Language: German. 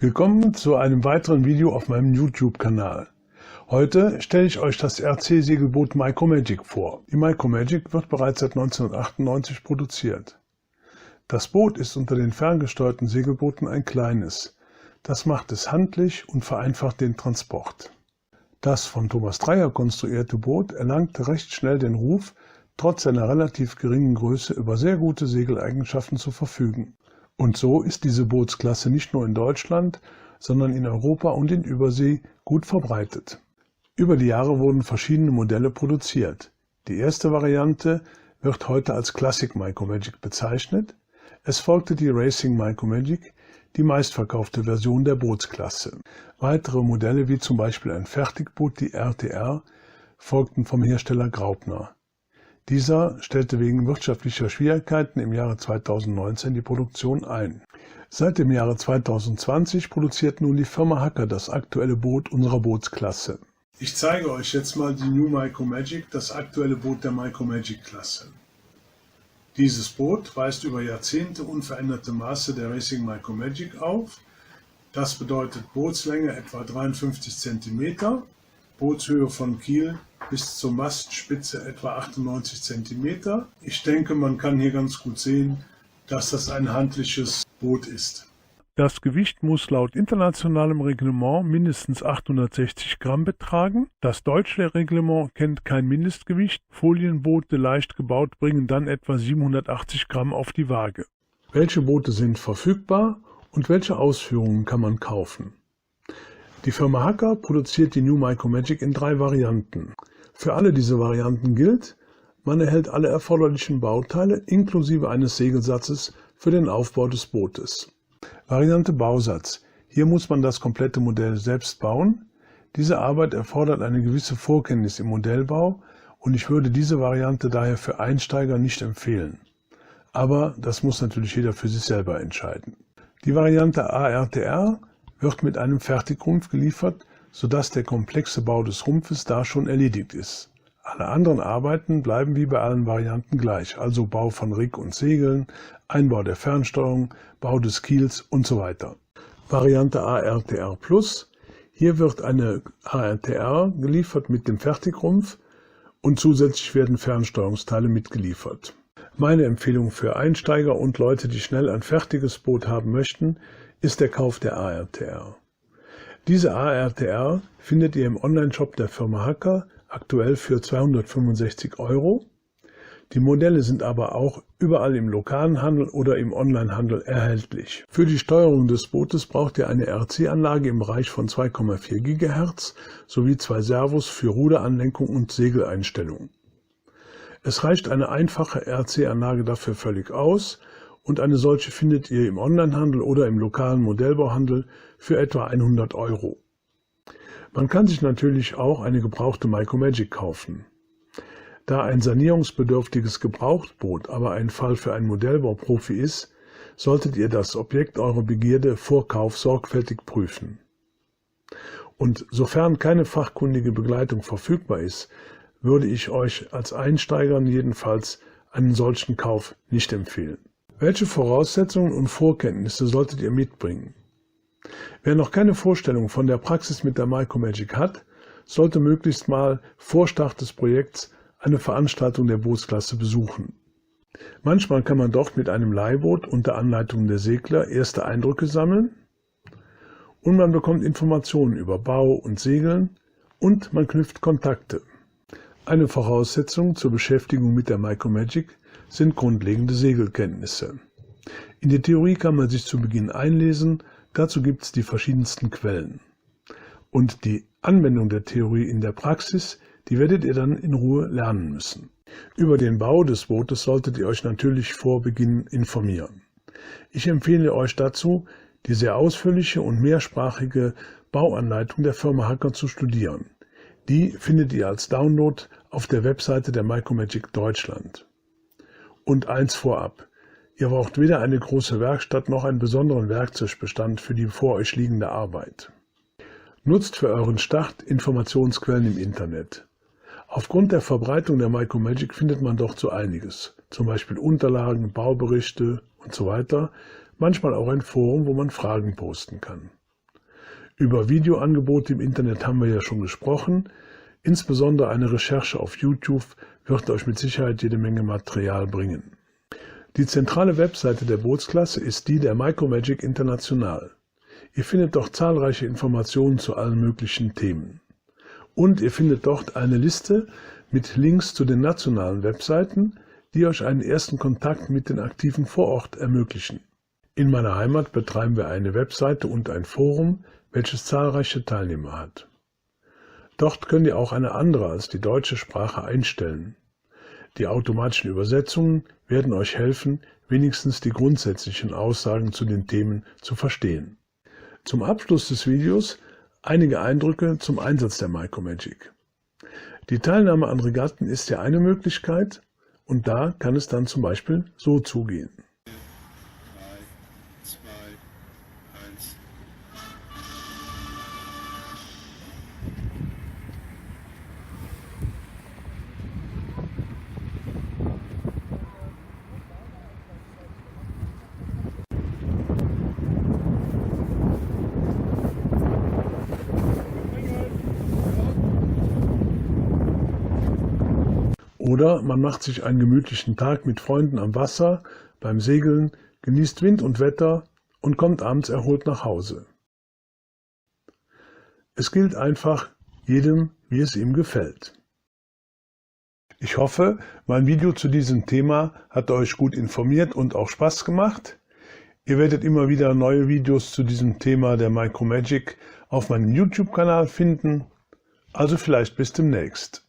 Willkommen zu einem weiteren Video auf meinem YouTube-Kanal. Heute stelle ich euch das RC-Segelboot Micromagic vor. Die Micromagic wird bereits seit 1998 produziert. Das Boot ist unter den ferngesteuerten Segelbooten ein kleines. Das macht es handlich und vereinfacht den Transport. Das von Thomas Dreyer konstruierte Boot erlangte recht schnell den Ruf, trotz seiner relativ geringen Größe über sehr gute Segeleigenschaften zu verfügen. Und so ist diese Bootsklasse nicht nur in Deutschland, sondern in Europa und in Übersee gut verbreitet. Über die Jahre wurden verschiedene Modelle produziert. Die erste Variante wird heute als Classic Micromagic bezeichnet. Es folgte die Racing Micromagic, die meistverkaufte Version der Bootsklasse. Weitere Modelle wie zum Beispiel ein Fertigboot, die RTR, folgten vom Hersteller Graupner. Dieser stellte wegen wirtschaftlicher Schwierigkeiten im Jahre 2019 die Produktion ein. Seit dem Jahre 2020 produziert nun die Firma Hacker das aktuelle Boot unserer Bootsklasse. Ich zeige euch jetzt mal die New Micromagic, das aktuelle Boot der Micromagic-Klasse. Dieses Boot weist über Jahrzehnte unveränderte Maße der Racing Micromagic auf. Das bedeutet Bootslänge etwa 53 cm, Bootshöhe von Kiel bis zur Mastspitze etwa 98 cm. Ich denke, man kann hier ganz gut sehen, dass das ein handliches Boot ist. Das Gewicht muss laut internationalem Reglement mindestens 860 Gramm betragen. Das deutsche Reglement kennt kein Mindestgewicht. Folienboote leicht gebaut bringen dann etwa 780 Gramm auf die Waage. Welche Boote sind verfügbar und welche Ausführungen kann man kaufen? Die Firma Hacker produziert die New Micromagic in 3 Varianten. Für alle diese Varianten gilt, man erhält alle erforderlichen Bauteile inklusive eines Segelsatzes für den Aufbau des Bootes. Variante Bausatz. Hier muss man das komplette Modell selbst bauen. Diese Arbeit erfordert eine gewisse Vorkenntnis im Modellbau und ich würde diese Variante daher für Einsteiger nicht empfehlen. Aber das muss natürlich jeder für sich selber entscheiden. Die Variante ARTR wird mit einem Fertigrumpf geliefert, sodass der komplexe Bau des Rumpfes da schon erledigt ist. Alle anderen Arbeiten bleiben wie bei allen Varianten gleich, also Bau von Rig und Segeln, Einbau der Fernsteuerung, Bau des Kiels und so weiter. Variante ARTR Plus. Hier wird eine ARTR geliefert mit dem Fertigrumpf und zusätzlich werden Fernsteuerungsteile mitgeliefert. Meine Empfehlung für Einsteiger und Leute, die schnell ein fertiges Boot haben möchten, ist der Kauf der ARTR. Diese ARTR findet ihr im Onlineshop der Firma Hacker, aktuell für 265 €. Die Modelle sind aber auch überall im lokalen Handel oder im Onlinehandel erhältlich. Für die Steuerung des Bootes braucht ihr eine RC-Anlage im Bereich von 2,4 GHz sowie 2 Servos für Ruderanlenkung und Segeleinstellung. Es reicht eine einfache RC-Anlage dafür völlig aus und eine solche findet ihr im Onlinehandel oder im lokalen Modellbauhandel für etwa 100 €. Man kann sich natürlich auch eine gebrauchte Micromagic kaufen. Da ein sanierungsbedürftiges Gebrauchtboot aber ein Fall für einen Modellbauprofi ist, solltet ihr das Objekt eurer Begierde vor Kauf sorgfältig prüfen. Und sofern keine fachkundige Begleitung verfügbar ist, würde ich euch als Einsteigern jedenfalls einen solchen Kauf nicht empfehlen. Welche Voraussetzungen und Vorkenntnisse solltet ihr mitbringen? Wer noch keine Vorstellung von der Praxis mit der Micromagic hat, sollte möglichst mal vor Start des Projekts eine Veranstaltung der Bootsklasse besuchen. Manchmal kann man dort mit einem Leihboot unter Anleitung der Segler erste Eindrücke sammeln und man bekommt Informationen über Bau und Segeln und man knüpft Kontakte. Eine Voraussetzung zur Beschäftigung mit der Micromagic sind grundlegende Segelkenntnisse. In der Theorie kann man sich zu Beginn einlesen, dazu gibt es die verschiedensten Quellen. Und die Anwendung der Theorie in der Praxis, die werdet ihr dann in Ruhe lernen müssen. Über den Bau des Bootes solltet ihr euch natürlich vor Beginn informieren. Ich empfehle euch dazu, die sehr ausführliche und mehrsprachige Bauanleitung der Firma Hacker zu studieren. Die findet ihr als Download auf der Webseite der Micromagic Deutschland. Und eins vorab, ihr braucht weder eine große Werkstatt noch einen besonderen Werkzeugbestand für die vor euch liegende Arbeit. Nutzt für euren Start Informationsquellen im Internet. Aufgrund der Verbreitung der Micromagic findet man dort so einiges, zum Beispiel Unterlagen, Bauberichte und so weiter, manchmal auch ein Forum, wo man Fragen posten kann. Über Videoangebote im Internet haben wir ja schon gesprochen. Insbesondere eine Recherche auf YouTube wird euch mit Sicherheit jede Menge Material bringen. Die zentrale Webseite der Bootsklasse ist die der Micromagic International. Ihr findet dort zahlreiche Informationen zu allen möglichen Themen. Und ihr findet dort eine Liste mit Links zu den nationalen Webseiten, die euch einen ersten Kontakt mit den Aktiven vor Ort ermöglichen. In meiner Heimat betreiben wir eine Webseite und ein Forum, welches zahlreiche Teilnehmer hat. Dort könnt ihr auch eine andere als die deutsche Sprache einstellen. Die automatischen Übersetzungen werden euch helfen, wenigstens die grundsätzlichen Aussagen zu den Themen zu verstehen. Zum Abschluss des Videos einige Eindrücke zum Einsatz der Micromagic. Die Teilnahme an Regatten ist ja eine Möglichkeit und da kann es dann zum Beispiel so zugehen. 3, 2, 1. Oder man macht sich einen gemütlichen Tag mit Freunden am Wasser, beim Segeln, genießt Wind und Wetter und kommt abends erholt nach Hause. Es gilt einfach jedem, wie es ihm gefällt. Ich hoffe, mein Video zu diesem Thema hat euch gut informiert und auch Spaß gemacht. Ihr werdet immer wieder neue Videos zu diesem Thema der Micromagic auf meinem YouTube-Kanal finden. Also vielleicht bis demnächst.